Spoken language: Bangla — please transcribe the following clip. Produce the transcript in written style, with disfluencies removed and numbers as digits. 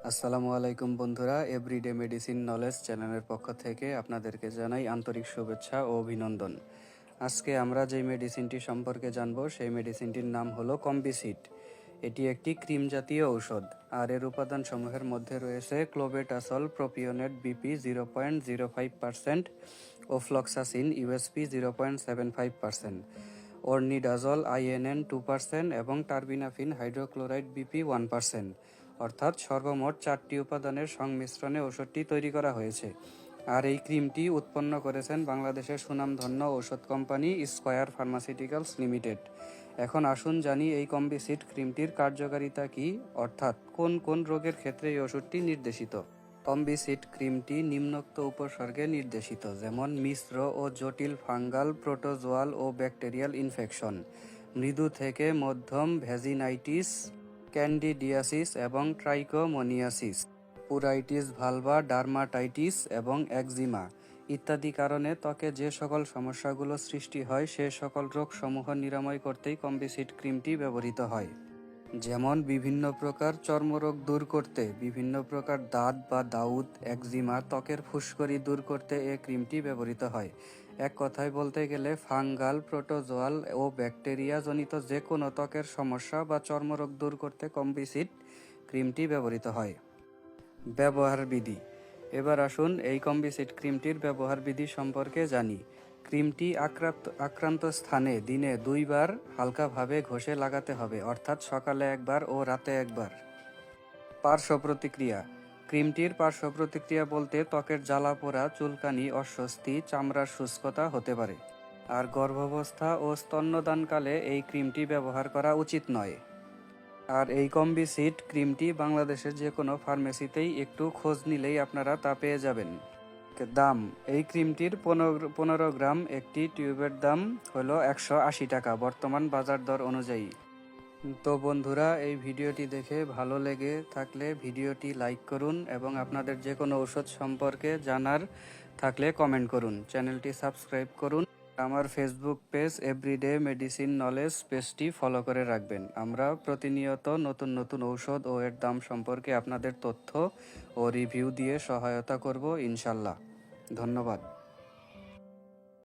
আসসালামু আলাইকুম বন্ধুরা, এভরিডে মেডিসিন নলেজ চ্যানেলের পক্ষ থেকে আপনাদেরকে জানাই আন্তরিক শুভেচ্ছা ও অভিনন্দন। আজকে আমরা যে মেডিসিনটি সম্পর্কে জানব সেই মেডিসিনটির নাম হলো কম্বিসিড। এটি একটি ক্রিম জাতীয় ঔষধ, আর এর উপাদানসমূহের মধ্যে রয়েছে clobetasol propionate BP 0.05%, ofloxacin USP 0.75%, ornidazole INN 2% এবং টার্বিনাফিন হাইড্রোক্লোরাইড বিপি 1%। অর্থাৎ সর্বমোট 4টি উপাদানের সংমিশ্রণে ওষুধটি তৈরি করা হয়েছে। আর এই ক্রিমটি উৎপন্ন করেছেন বাংলাদেশের সুনামধন্য ঔষধ কোম্পানি স্কয়ার ফার্মাসিউটিক্যালস লিমিটেড। এখন আসুন জানি এই কম্বিসিড ক্রিমটির কার্যকারিতা কী, অর্থাৎ কোন কোন রোগের ক্ষেত্রে এই ওষুধটি নির্দেশিত। কম্বিসিড ক্রিমটি নিম্নোক্ত উপসর্গে নির্দেশিত, যেমন মিশ্র ও জটিল ফাঙ্গাল, প্রোটোজোয়াল ও ব্যাকটেরিয়াল ইনফেকশন, মৃদু থেকে মধ্যম ভ্যাজিনাইটিস, ক্যান্ডিডিয়াসিস এবং ট্রাইকোমোনিয়াসিস, পুরাইটিস ভালভা, ডার্মাটাইটিস এবং একজিমা ইত্যাদি কারণে ত্বকে যে সকল সমস্যাগুলো সৃষ্টি হয় সে সকল রোগসমূহ নিরাময় করতেই কম্বিসিড ক্রিমটি ব্যবহৃত হয়। যেমন বিভিন্ন প্রকার চর্মরোগ দূর করতে, বিভিন্ন প্রকার দাঁত বা দাউদ, একজিমা, ত্বকের ফুসকুড়ি দূর করতে এই ক্রিমটি ব্যবহৃত হয়। এক কথায় বলতে গেলে ফাঙ্গাল, প্রোটোজোয়াল ও ব্যাকটেরিয়া জনিত যে কোনো ত্বকের সমস্যা বা চর্মরোগ দূর করতে কম্বিসিড ক্রিমটি ব্যবহৃত হয়। ব্যবহার বিধি। এবার আসুন এই কম্বিসিড ক্রিমটির ব্যবহার বিধি সম্পর্কে জানি। ক্রিমটি আক্রান্ত স্থানে দিনে 2 বার হালকাভাবে ঘষে লাগাতে হবে, অর্থাৎ সকালে একবার ও রাতে একবার। পার্শ্ব প্রতিক্রিয়া। ক্রিমটির পার্শ্ব প্রতিক্রিয়া বলতে ত্বকের জ্বালা পোড়া, চুলকানি, অস্বস্তি, চামড়ার শুষ্কতা হতে পারে। আর গর্ভাবস্থা ও স্তন্যদানকালে এই ক্রিমটি ব্যবহার করা উচিত নয়। আর এই কম্বিসিড ক্রিমটি বাংলাদেশের যে কোনো ফার্মেসিতেই একটু খোঁজ নিলেই আপনারা তা পেয়ে যাবেন। দাম। এই ক্রিমটির 15 গ্রাম একটি টিউবের দাম হলো 180 টাকা বর্তমান বাজার দর অনুযায়ী। তো বন্ধুরা, এই ভিডিওটি দেখে ভালো লেগে থাকলে ভিডিওটি লাইক করুন এবং আপনাদের যে কোনো ঔষধ সম্পর্কে জানার থাকলে কমেন্ট করুন। চ্যানেলটি সাবস্ক্রাইব করুন। আমার Facebook page everyday medicine knowledge পেজটি ফলো করে রাখবেন। আমরা প্রতিনিয়ত নতুন নতুন ঔষধ ও এর দাম সম্পর্কে আপনাদের তথ্য ও রিভিউ দিয়ে সহায়তা করব ইনশাল্লাহ। ধন্যবাদ।